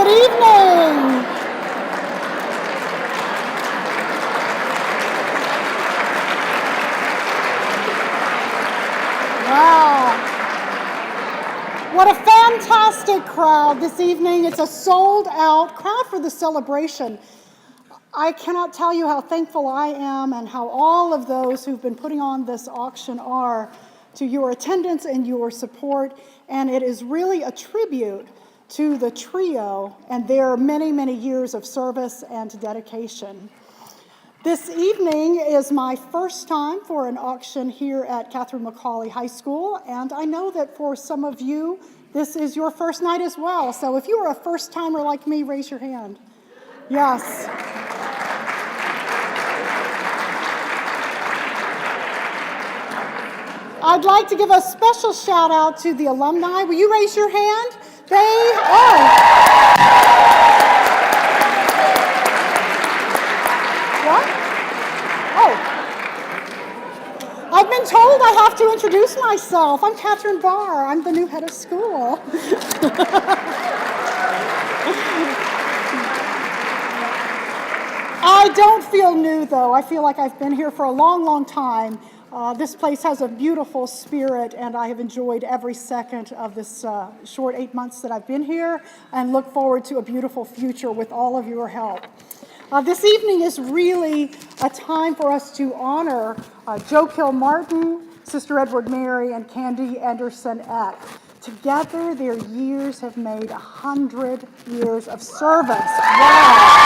Good evening. Wow. What a fantastic crowd this evening. It's a sold-out crowd for the celebration. I cannot tell you how thankful I am and how all of those who've been putting on this auction are to your attendance and your support. And it is really a tribute to the trio and their many, many years of service and dedication. This evening is my first time for an auction here at Catherine McAuley High School, and I know that for some of you, this is your first night as well. So if you are a first-timer like me, raise your hand. Yes. I'd like to give a special shout out to the alumni. Will you raise your hand? What? Oh. I've been told I have to introduce myself. I'm Catherine Barr. I'm the new head of school. I don't feel new, though. I feel like I've been here for a long, long time. This place has a beautiful spirit, and I have enjoyed every second of this short 8 months that I've been here, and look forward to a beautiful future with all of your help. This evening is really a time for us to honor Joe Kilmartin, Sister Edward Mary, and Candy Anderson Eck. Together, their years have made 100 years of service. Wow.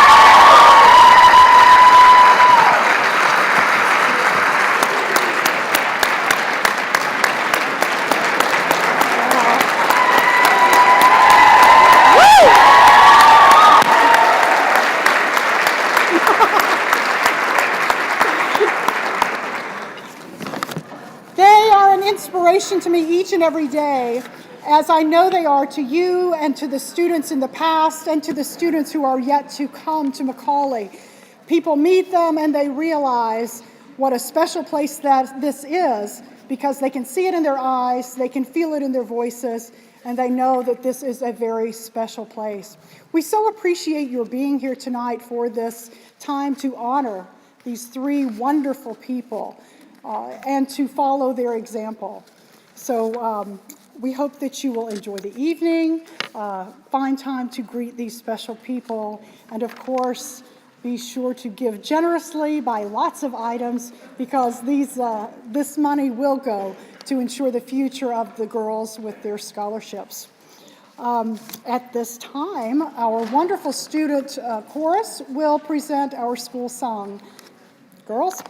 Inspiration to me each and every day, as I know they are to you and to the students in the past and to the students who are yet to come to McAuley. People meet them and they realize what a special place that this is, because they can see it in their eyes, they can feel it in their voices, and they know that this is a very special place. We so appreciate your being here tonight for this time to honor these three wonderful people and to follow their example. So we hope that you will enjoy the evening, find time to greet these special people, and of course, be sure to give generously, buy lots of items, because this money will go to ensure the future of the girls with their scholarships. At this time, our wonderful student chorus will present our school song. Girls?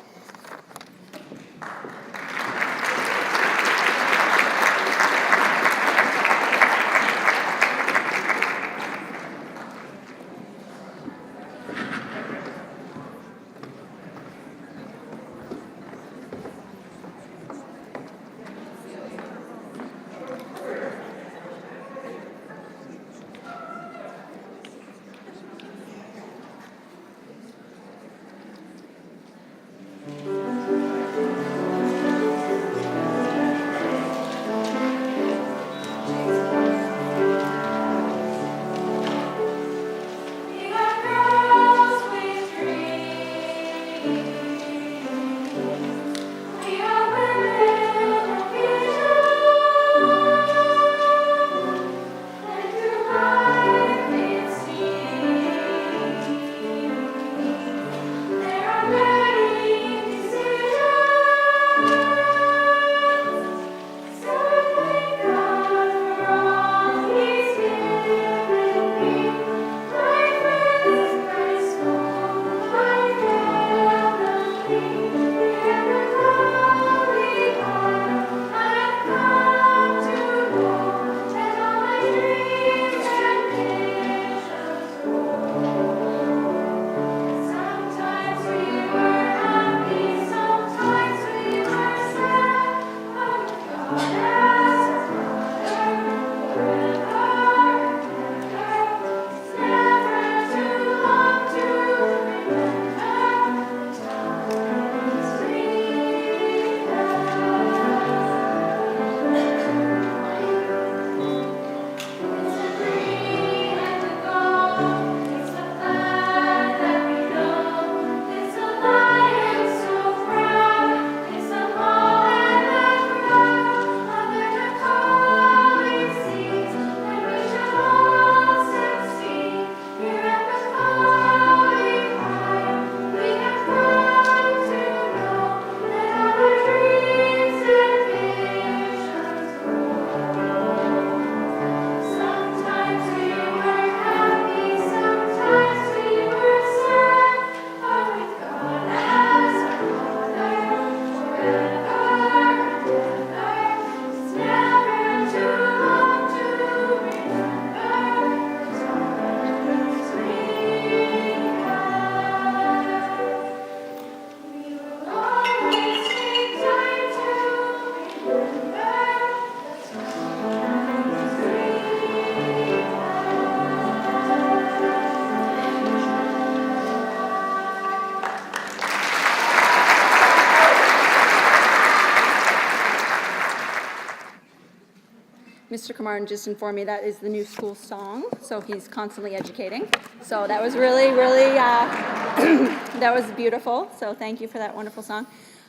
Mr. Kamartin just informed me that is the new school song, so he's constantly educating. So that was really, really, that was beautiful. So thank you for that wonderful song.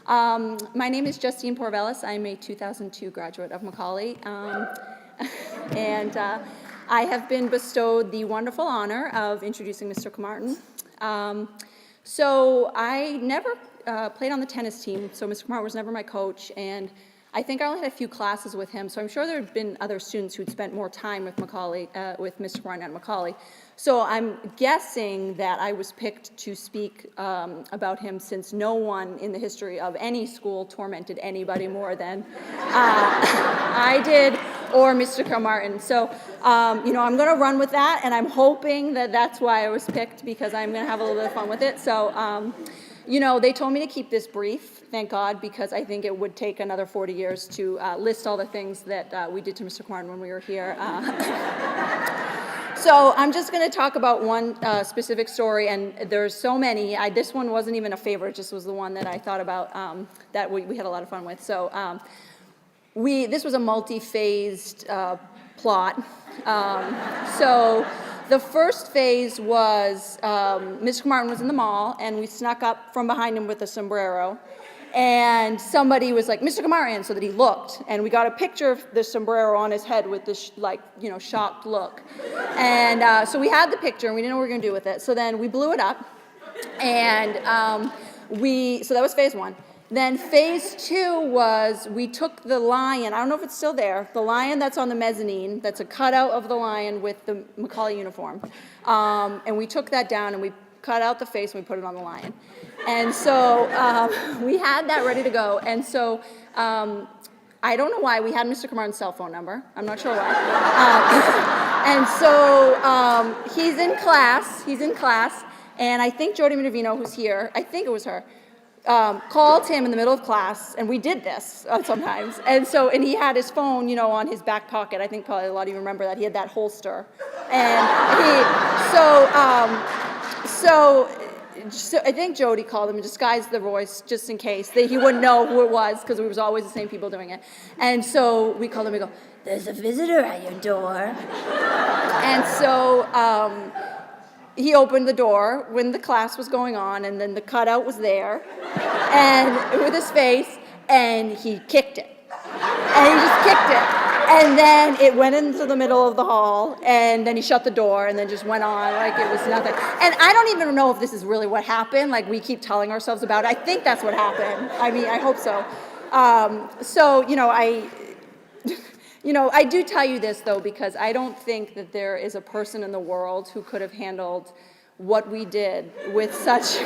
My name is Justine Porvelis. I'm a 2002 graduate of McAuley. And I have been bestowed the wonderful honor of introducing Mr. Kamartin. So I never played on the tennis team, so Mr. Kamartin was never my coach, and I think I only had a few classes with him, so I'm sure there had been other students who'd spent more time with McAuley, with Mr. Kamartin at McAuley. So I'm guessing that I was picked to speak about him, since no one in the history of any school tormented anybody more than I did, or Mr. Kamartin. So, I'm going to run with that, and I'm hoping that that's why I was picked, because I'm going to have a little bit of fun with it. So, they told me to keep this brief, thank God, because I think it would take another 40 years to list all the things that we did to Mr. Kamartin when we were here. So I'm just going to talk about one specific story, and there's so many. This one wasn't even a favorite, just was the one that I thought about that we had a lot of fun with. So this was a multi-phased plot. So the first phase was Mr. Kamartin was in the mall, and we snuck up from behind him with a sombrero. And somebody was like, Mr. Kamartin, so that he looked. And we got a picture of the sombrero on his head with this, shocked look. And so we had the picture, and we didn't know what we were going to do with it. So then we blew it up. And so that was phase one. Then phase two was we took the lion, I don't know if it's still there, the lion that's on the mezzanine, that's a cutout of the lion with the McAuley uniform. And we took that down, and we cut out the face, and we put it on the lion. And so we had that ready to go. And so I don't know why we had Mr. Kamartin's cell phone number. I'm not sure why. And so he's in class, and I think Jody Minervino, who's here, I think it was her, called him in the middle of class, and we did this sometimes. And he had his phone, on his back pocket. I think probably a lot of you remember that. He had that holster. And so I think Jody called him and disguised the voice just in case he wouldn't know who it was, because it was always the same people doing it. And so we called him and go, "There's a visitor at your door." And so he opened the door when the class was going on, and then the cutout was there, and with his face, and he kicked it. And he just kicked it. And then it went into the middle of the hall, and then he shut the door, and then just went on like it was nothing. And I don't even know if this is really what happened. Like, we keep telling ourselves about it. I think that's what happened. I mean, I hope so. I do tell you this, though, because I don't think that there is a person in the world who could have handled what we did with such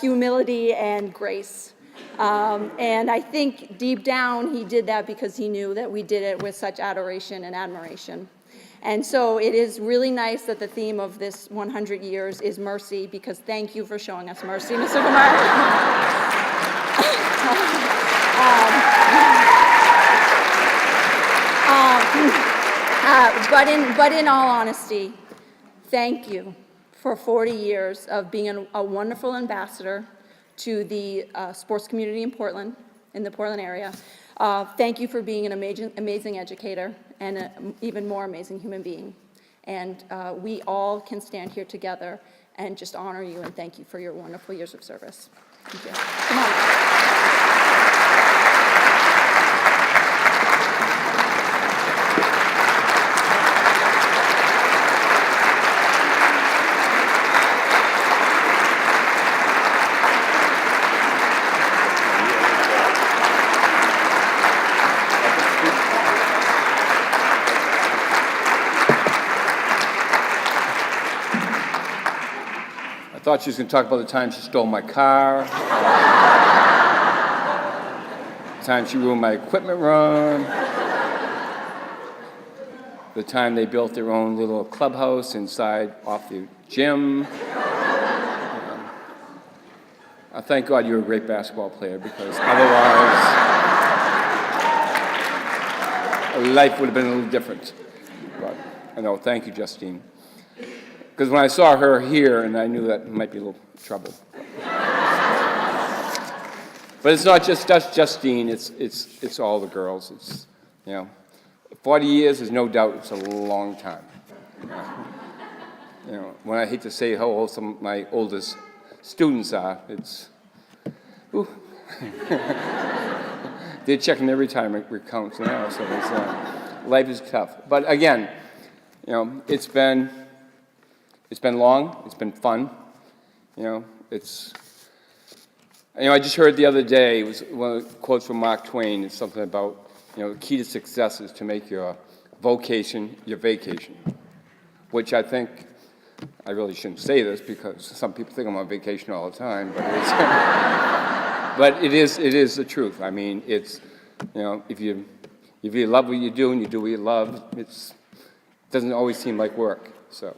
humility and grace. And I think deep down he did that because he knew that we did it with such adoration and admiration. And so it is really nice that the theme of this 100 years is mercy, because thank you for showing us mercy, Mr. Kamartin. But in all honesty, thank you for 40 years of being a wonderful ambassador to the sports community in Portland, in the Portland area. Thank you for being an amazing educator and an even more amazing human being. And we all can stand here together and just honor you and thank you for your wonderful years of service. Thank you. Come on. I thought she was going to talk about the time she stole my car, the time she ruined my equipment run, the time they built their own little clubhouse off the gym. I thank God you're a great basketball player, because otherwise life would have been a little different. But I know, thank you, Justine. Because when I saw her here, and I knew that might be a little trouble. But it's not just Justine, it's all the girls. It's, 40 years is no doubt, it's a long time. When I hate to say how old some of my oldest students are, it's, ooh. They're checking every time it recounts now, so it's, life is tough. But again, it's been long, it's been fun, it's, I just heard the other day, it was one of the quotes from Mark Twain, it's something about, the key to success is to make your vocation your vacation, which I think, I really shouldn't say this because some people think I'm on vacation all the time, but it's, but it is the truth. I mean, it's, if you love what you do and you do what you love, it doesn't always seem like work. So,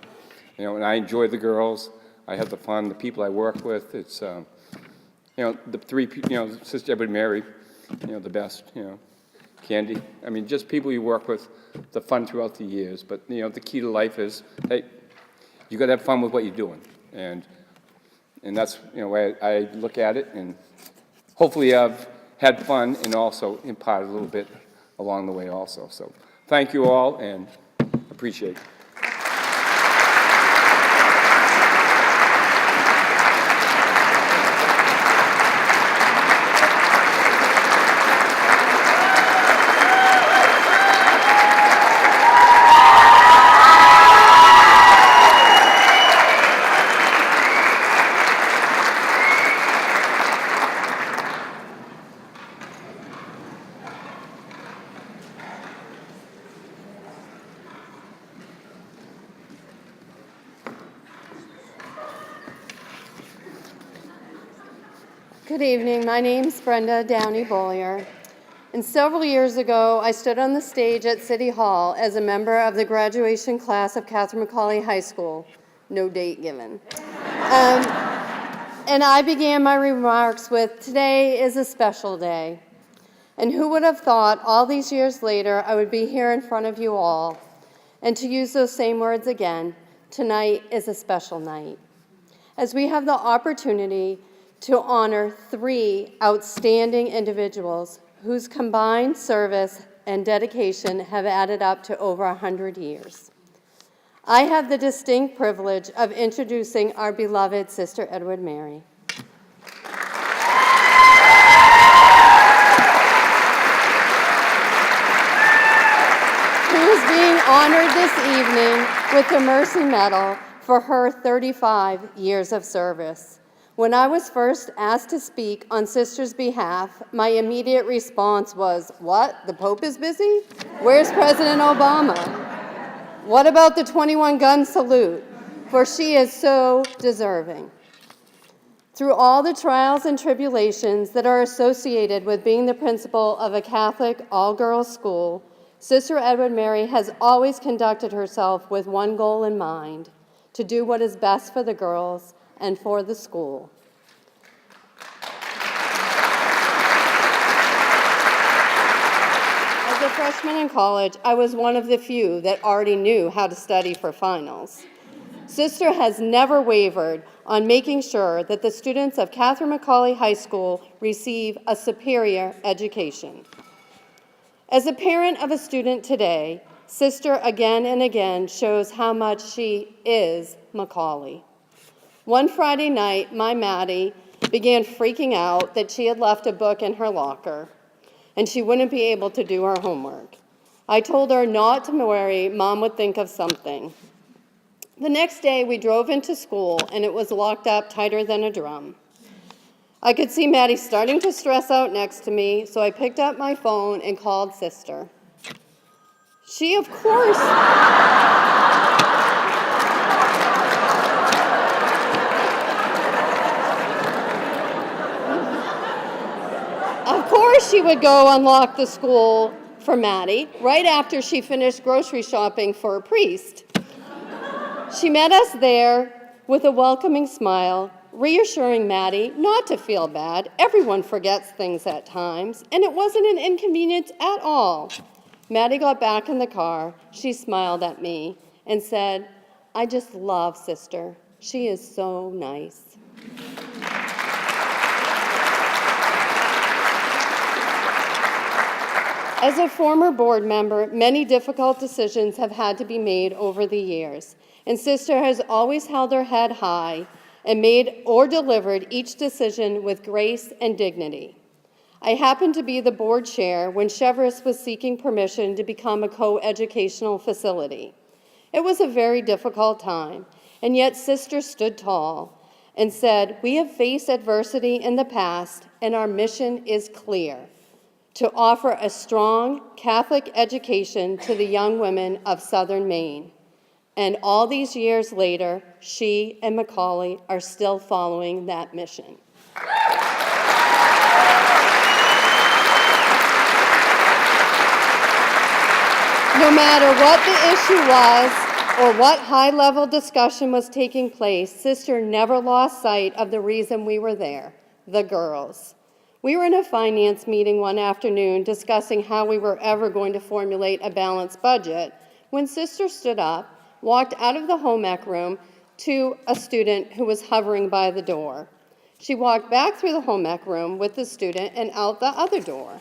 and I enjoy the girls, I have the fun, the people I work with, it's, the three people, Sister Edward Mary, the best, Candy. I mean, just people you work with, the fun throughout the years. But, the key to life is, hey, you got to have fun with what you're doing. And that's, way I look at it. And hopefully I've had fun and also imparted a little bit along the way also. So thank you all and appreciate it. Good evening. My name's Brenda Downey Bollier, and several years ago I stood on the stage at City Hall as a member of the graduation class of Catherine McAuley High School, no date given. And I began my remarks with, "Today is a special day." And who would have thought all these years later I would be here in front of you all, and to use those same words again, tonight is a special night, as we have the opportunity to honor 3 outstanding individuals whose combined service and dedication have added up to over 100 years. I have the distinct privilege of introducing our beloved Sister Edward Mary. Who is being honored this evening with the Mercy Medal for her 35 years of service. When I was first asked to speak on Sister's behalf, my immediate response was, "What, the Pope is busy? Where's President Obama? What about the 21-gun salute? For she is so deserving." Through all the trials and tribulations that are associated with being the principal of a Catholic all-girls school, Sister Edward Mary has always conducted herself with one goal in mind: to do what is best for the girls and for the school. As a freshman in college, I was one of the few that already knew how to study for finals. Sister has never wavered on making sure that the students of Catherine McAuley High School receive a superior education. As a parent of a student today, Sister again and again shows how much she is McAuley. One Friday night, my Maddie began freaking out that she had left a book in her locker and she wouldn't be able to do her homework. I told her not to worry, Mom would think of something. The next day, we drove into school and it was locked up tighter than a drum. I could see Maddie starting to stress out next to me, so I picked up my phone and called Sister. She, of course, she would go unlock the school for Maddie right after she finished grocery shopping for a priest. She met us there with a welcoming smile, reassuring Maddie not to feel bad. Everyone forgets things at times, and it wasn't an inconvenience at all. Maddie got back in the car. She smiled at me and said, "I just love Sister. She is so nice." As a former board member, many difficult decisions have had to be made over the years, and Sister has always held her head high and made or delivered each decision with grace and dignity. I happened to be the board chair when Cheverus was seeking permission to become a co-educational facility. It was a very difficult time, and yet Sister stood tall and said, "We have faced adversity in the past, and our mission is clear: to offer a strong Catholic education to the young women of Southern Maine." And all these years later, she and McAuley are still following that mission. No matter what the issue was or what high-level discussion was taking place, Sister never lost sight of the reason we were there: the girls. We were in a finance meeting one afternoon discussing how we were ever going to formulate a balanced budget when Sister stood up, walked out of the home ec room to a student who was hovering by the door. She walked back through the home ec room with the student and out the other door.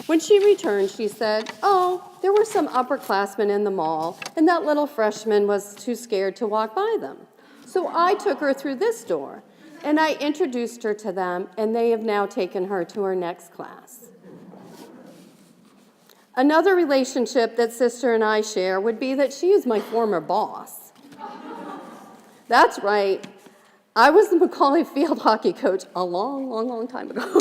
When she returned, she said, "Oh, there were some upperclassmen in the mall, and that little freshman was too scared to walk by them. So I took her through this door, and I introduced her to them, and they have now taken her to her next class." Another relationship that Sister and I share would be that she is my former boss. That's right. I was the McAuley field hockey coach a long, long, long time ago.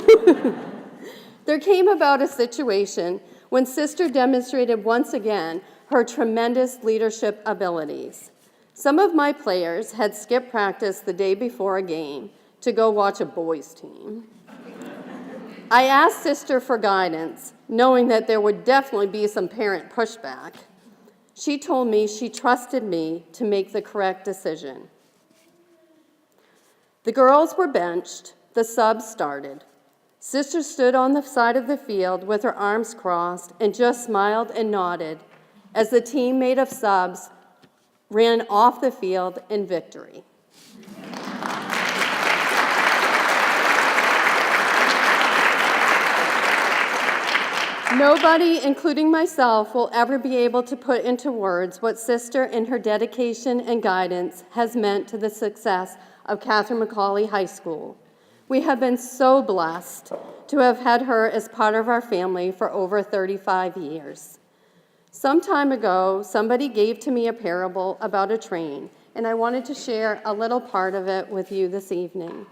There came about a situation when Sister demonstrated once again her tremendous leadership abilities. Some of my players had skipped practice the day before a game to go watch a boys' team. I asked Sister for guidance, knowing that there would definitely be some parent pushback. She told me she trusted me to make the correct decision. The girls were benched, the subs started. Sister stood on the side of the field with her arms crossed and just smiled and nodded as the team made of subs ran off the field in victory. Nobody, including myself, will ever be able to put into words what Sister and her dedication and guidance has meant to the success of Catherine McAuley High School. We have been so blessed to have had her as part of our family for over 35 years. Some time ago, somebody gave to me a parable about a train, and I wanted to share a little part of it with you this evening.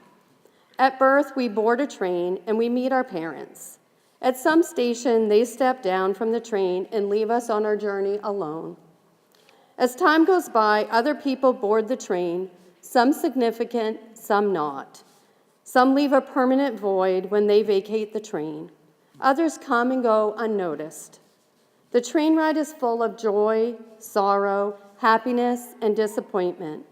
At birth, we board a train and we meet our parents. At some station, they step down from the train and leave us on our journey alone. As time goes by, other people board the train, some significant, some not. Some leave a permanent void when they vacate the train. Others come and go unnoticed. The train ride is full of joy, sorrow, happiness, and disappointment.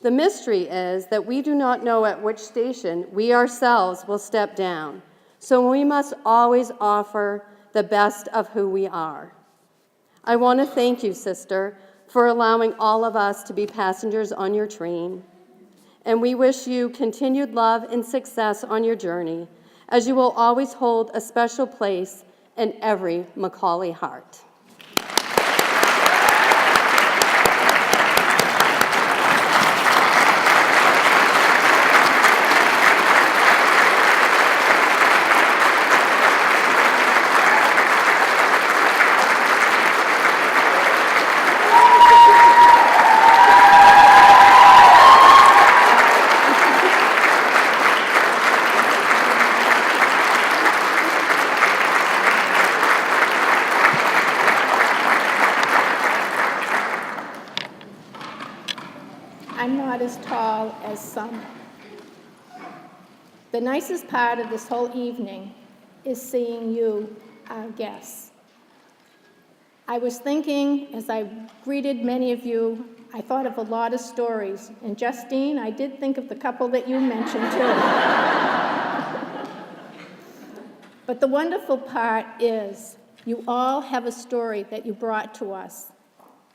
The mystery is that we do not know at which station we ourselves will step down, so we must always offer the best of who we are. I want to thank you, Sister, for allowing all of us to be passengers on your train. And we wish you continued love and success on your journey, as you will always hold a special place in every McAuley heart. I'm not as tall as some. The nicest part of this whole evening is seeing you, our guests. I was thinking, as I greeted many of you, I thought of a lot of stories. And Justine, I did think of the couple that you mentioned too. But the wonderful part is you all have a story that you brought to us.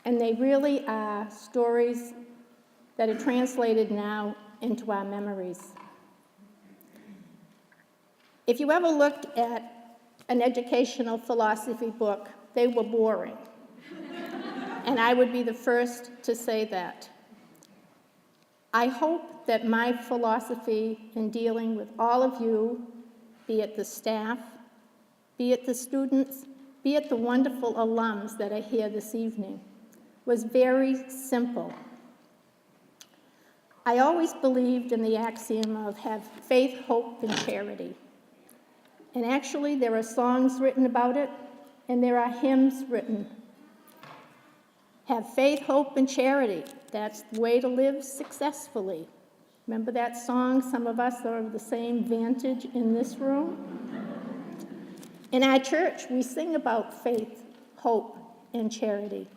And they really are stories that are translated now into our memories. If you ever looked at an educational philosophy book, they were boring. And I would be the first to say that. I hope that my philosophy in dealing with all of you, be it the staff, be it the students, be it the wonderful alums that are here this evening, was very simple. I always believed in the axiom of have faith, hope, and charity. And actually, there are songs written about it, and there are hymns written. Have faith, hope, and charity. That's the way to live successfully. Remember that song? Some of us are of the same vantage in this room. In our church, we sing about faith, hope, and charity.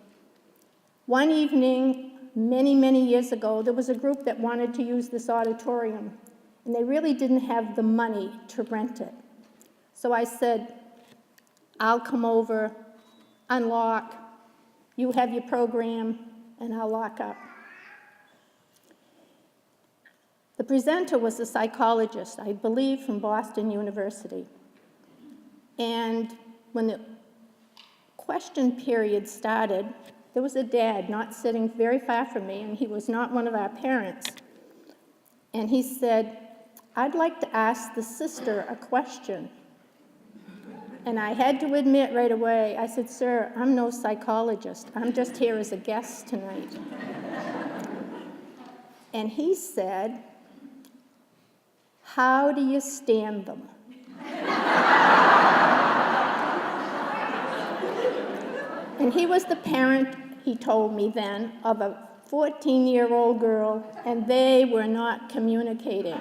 One evening, many, many years ago, there was a group that wanted to use this auditorium, and they really didn't have the money to rent it. So I said, I'll come over, unlock, you have your program, and I'll lock up. The presenter was a psychologist, I believe from Boston University. And when the question period started, there was a dad not sitting very far from me, and he was not one of our parents. And he said, I'd like to ask the sister a question. And I had to admit right away, I said, sir, I'm no psychologist. I'm just here as a guest tonight. And he said, how do you stand them? And he was the parent, he told me then, of a 14-year-old girl, and they were not communicating.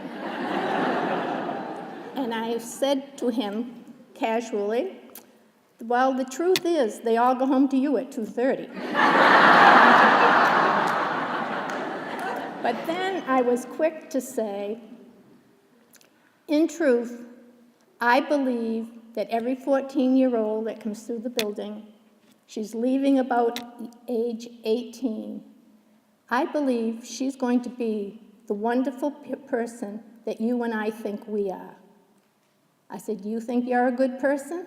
And I said to him, casually, well, the truth is, they all go home to you at 2:30. But then I was quick to say, in truth, I believe that every 14-year-old that comes through the building, she's leaving about age 18, I believe she's going to be the wonderful person that you and I think we are. I said, you think you're a good person?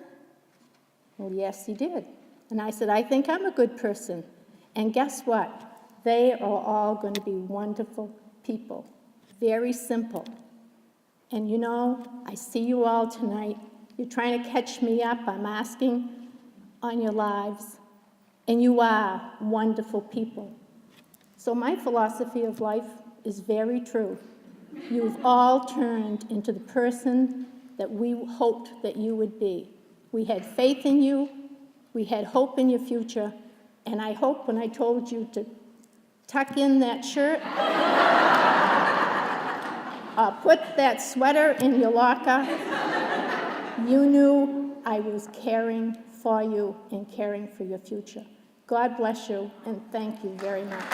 Well, yes, he did. And I said, I think I'm a good person. And guess what? They are all going to be wonderful people. Very simple. And you know, I see you all tonight. You're trying to catch me up. I'm asking on your lives. And you are wonderful people. So my philosophy of life is very true. You've all turned into the person that we hoped that you would be. We had faith in you, we had hope in your future, and I hope when I told you to tuck in that shirt, put that sweater in your locker, you knew I was caring for you and caring for your future. God bless you, and thank you very much.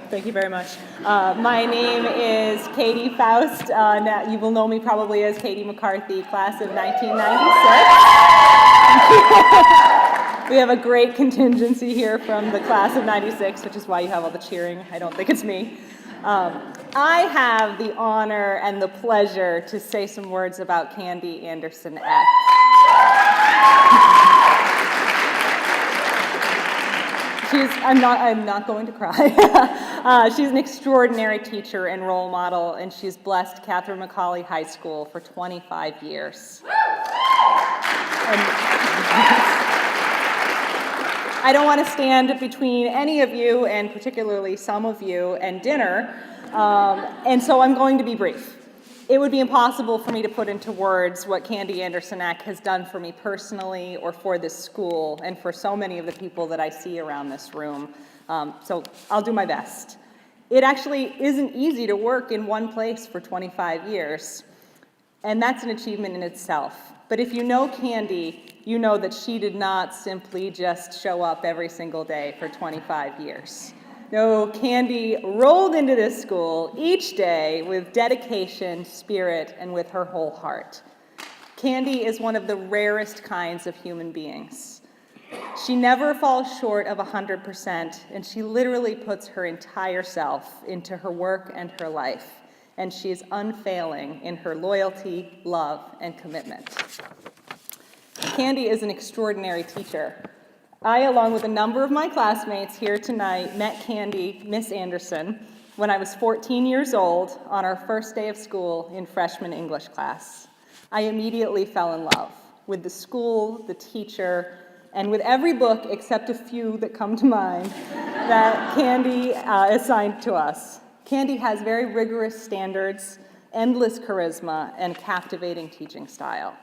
Thank you very much. My name is Katie Faust. Now you will know me probably as Katie McCarthy, class of 1996. We have a great contingency here from the class of 96, which is why you have all the cheering. I don't think it's me. I have the honor and the pleasure to say some words about Candy Anderson-Eck. I'm not going to cry. She's an extraordinary teacher and role model, and she's blessed Catherine McAuley High School for 25 years. I don't want to stand between any of you, and particularly some of you, and dinner, and so I'm going to be brief. It would be impossible for me to put into words what Candy Anderson-Eck has done for me personally or for this school and for so many of the people that I see around this room. So I'll do my best. It actually isn't easy to work in one place for 25 years, and that's an achievement in itself. But if you know Candy, you know that she did not simply just show up every single day for 25 years. No, Candy rolled into this school each day with dedication, spirit, and with her whole heart. Candy is one of the rarest kinds of human beings. She never falls short of 100%, and she literally puts her entire self into her work and her life, and she is unfailing in her loyalty, love, and commitment. Candy is an extraordinary teacher. I, along with a number of my classmates here tonight, met Candy, Miss Anderson, when I was 14 years old on our first day of school in freshman English class. I immediately fell in love with the school, the teacher, and with every book except a few that come to mind that Candy assigned to us. Candy has very rigorous standards, endless charisma, and captivating teaching style.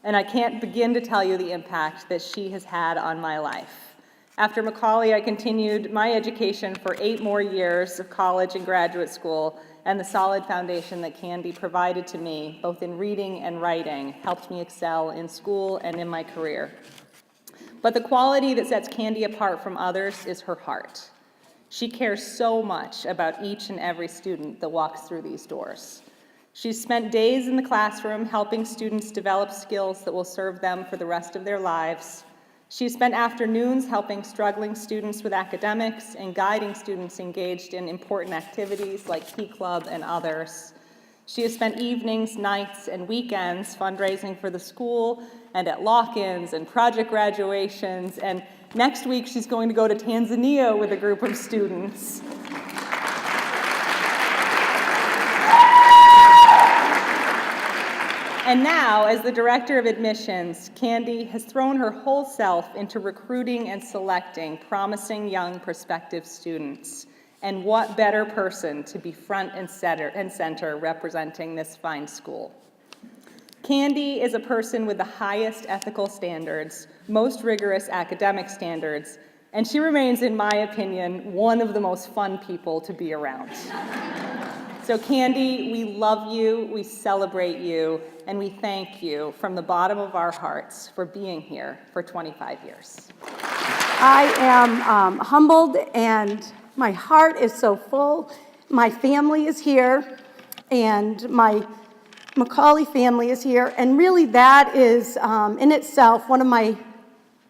And I can't begin to tell you the impact that she has had on my life. After McAuley, I continued my education for 8 more years of college and graduate school, and the solid foundation that Candy provided to me, both in reading and writing, helped me excel in school and in my career. But the quality that sets Candy apart from others is her heart. She cares so much about each and every student that walks through these doors. She's spent days in the classroom helping students develop skills that will serve them for the rest of their lives. She's spent afternoons helping struggling students with academics and guiding students engaged in important activities like Key Club and others. She has spent evenings, nights, and weekends fundraising for the school and at lock-ins and project graduations, and next week she's going to go to Tanzania with a group of students. And now, as the director of admissions, Candy has thrown her whole self into recruiting and selecting promising young prospective students. And what better person to be front and center representing this fine school. Candy is a person with the highest ethical standards, most rigorous academic standards, and she remains, in my opinion, one of the most fun people to be around. So Candy, we love you, we celebrate you, and we thank you from the bottom of our hearts for being here for 25 years. I am humbled, and my heart is so full. My family is here, and my McAuley family is here, and really that is in itself one of my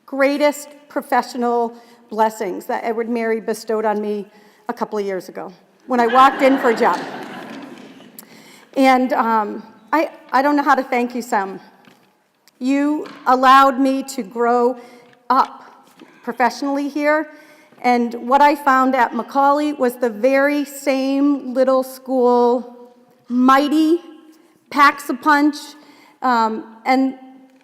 greatest professional blessings that Edward Mary bestowed on me a couple of years ago when I walked in for a job. And I don't know how to thank you, Sam. You allowed me to grow up professionally here, and what I found at McAuley was the very same little school, mighty, packs a punch, and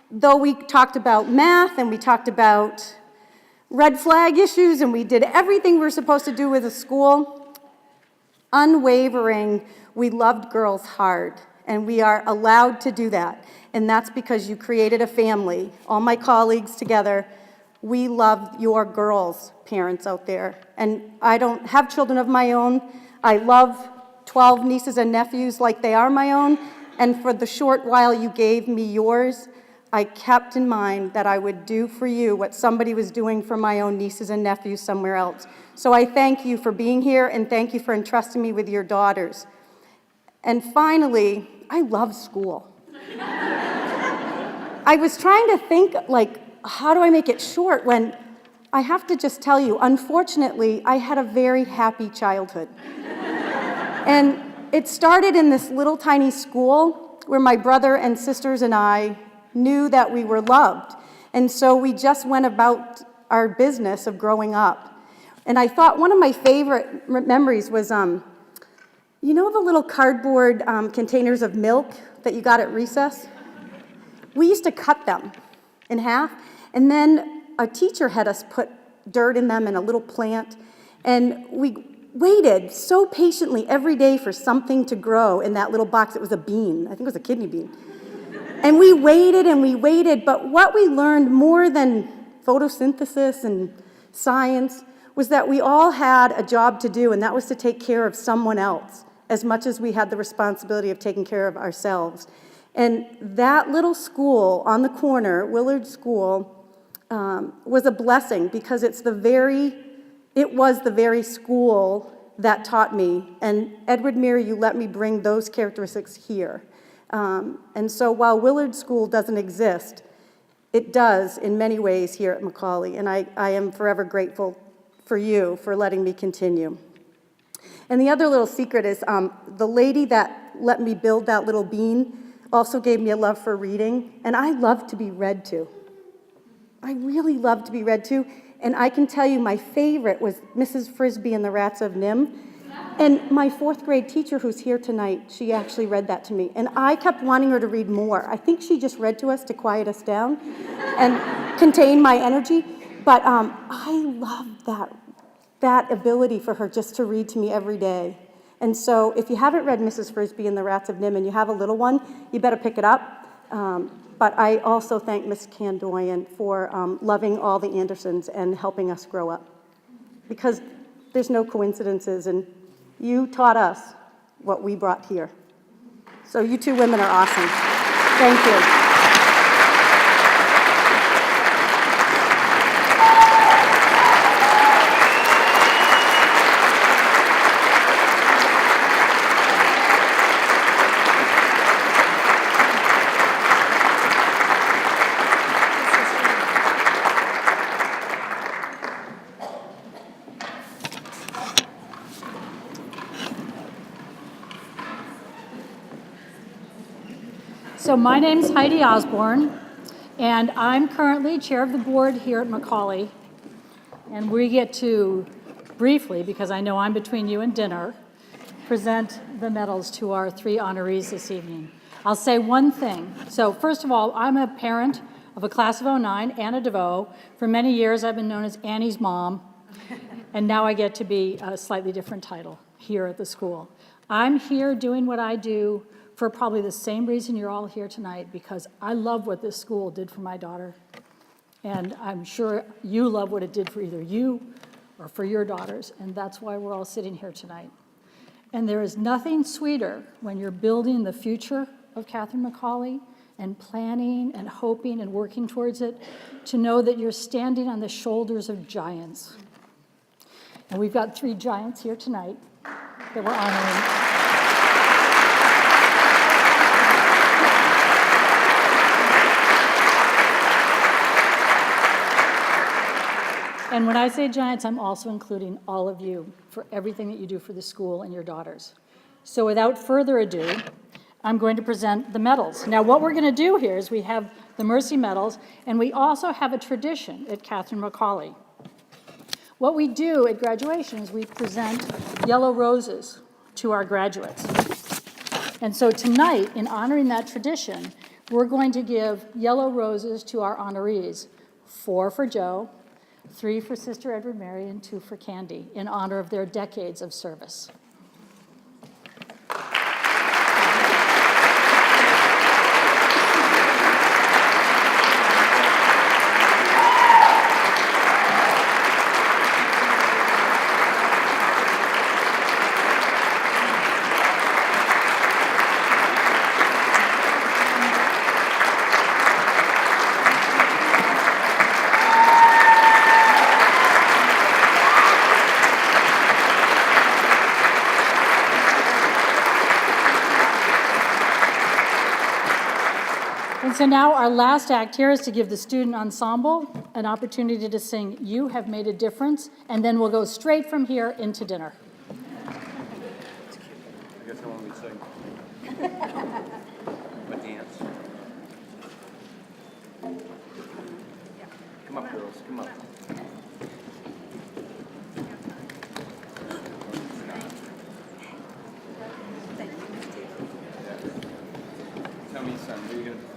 though we talked about math and we talked about red flag issues and we did everything we were supposed to do with a school, unwavering, we loved girls hard, and we are allowed to do that. And that's because you created a family. All my colleagues together, we love your girls, parents out there. And I don't have children of my own. I love 12 nieces and nephews like they are my own. And for the short while you gave me yours, I kept in mind that I would do for you what somebody was doing for my own nieces and nephews somewhere else. So I thank you for being here, and thank you for entrusting me with your daughters. And finally, I love school. I was trying to think, like, how do I make it short when I have to just tell you, unfortunately, I had a very happy childhood. And it started in this little tiny school where my brother and sisters and I knew that we were loved. And so we just went about our business of growing up. And I thought one of my favorite memories was, you know the little cardboard containers of milk that you got at recess? We used to cut them in half, and then a teacher had us put dirt in them in a little plant, and we waited so patiently every day for something to grow in that little box. It was a bean. I think it was a kidney bean. And we waited, but what we learned more than photosynthesis and science was that we all had a job to do, and that was to take care of someone else as much as we had the responsibility of taking care of ourselves. And that little school on the corner, Willard School, was a blessing because it was the very school that taught me. And Edward Mary, you let me bring those characteristics here. And so while Willard School doesn't exist, it does in many ways here at McAuley, and I am forever grateful for you for letting me continue. And the other little secret is the lady that let me build that little bean also gave me a love for reading, and I love to be read to. I really love to be read to, and I can tell you my favorite was Mrs. Frisbee and the Rats of Nim. And my 4th grade teacher who's here tonight, she actually read that to me. And I kept wanting her to read more. I think she just read to us to quiet us down and contain my energy. But I loved that ability for her just to read to me every day. And so if you haven't read Mrs. Frisbee and the Rats of Nim and you have a little one, you better pick it up. But I also thank Miss Candoyan for loving all the Andersons and helping us grow up. Because there's no coincidences, and you taught us what we brought here. So you two women are awesome. Thank you. So my name's Heidi Osborne, and I'm currently chair of the board here at McAuley. And we get to briefly, because I know I'm between you and dinner, present the medals to our 3 honorees this evening. I'll say one thing. So first of all, I'm a parent of a class of '09, Anna DeVoe. For many years, I've been known as Annie's mom, and now I get to be a slightly different title here at the school. I'm here doing what I do for probably the same reason you're all here tonight, because I love what this school did for my daughter. And I'm sure you love what it did for either you or for your daughters, and that's why we're all sitting here tonight. And there is nothing sweeter when you're building the future of Catherine McAuley and planning and hoping and working towards it, to know that you're standing on the shoulders of giants. And we've got 3 giants here tonight that we're honoring. And when I say giants, I'm also including all of you for everything that you do for the school and your daughters. So without further ado, I'm going to present the medals. Now, what we're going to do here is we have the Mercy medals, and we also have a tradition at Catherine McAuley. What we do at graduation is we present yellow roses to our graduates. And so tonight, in honoring that tradition, we're going to give yellow roses to our honorees, 4 for Joe, 3 for Sister Edward Mary, and 2 for Candy, in honor of their decades of service. And so now our last act here is to give the student ensemble an opportunity to sing "You Have Made a Difference," and then we'll go straight from here into dinner. I guess I want me to sing. A dance. Come up, girls, come up. Tell me, son, what are you going to do?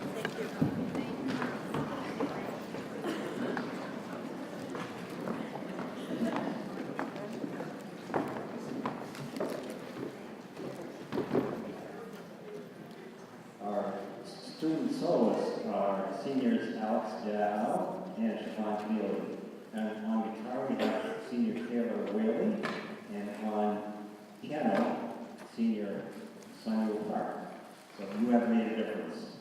Our student soloists are seniors Alex Dow and McAuley. And on guitar we have Senior Taylor Whaley, and on piano, Senior Samuel Clark. So you have made a difference.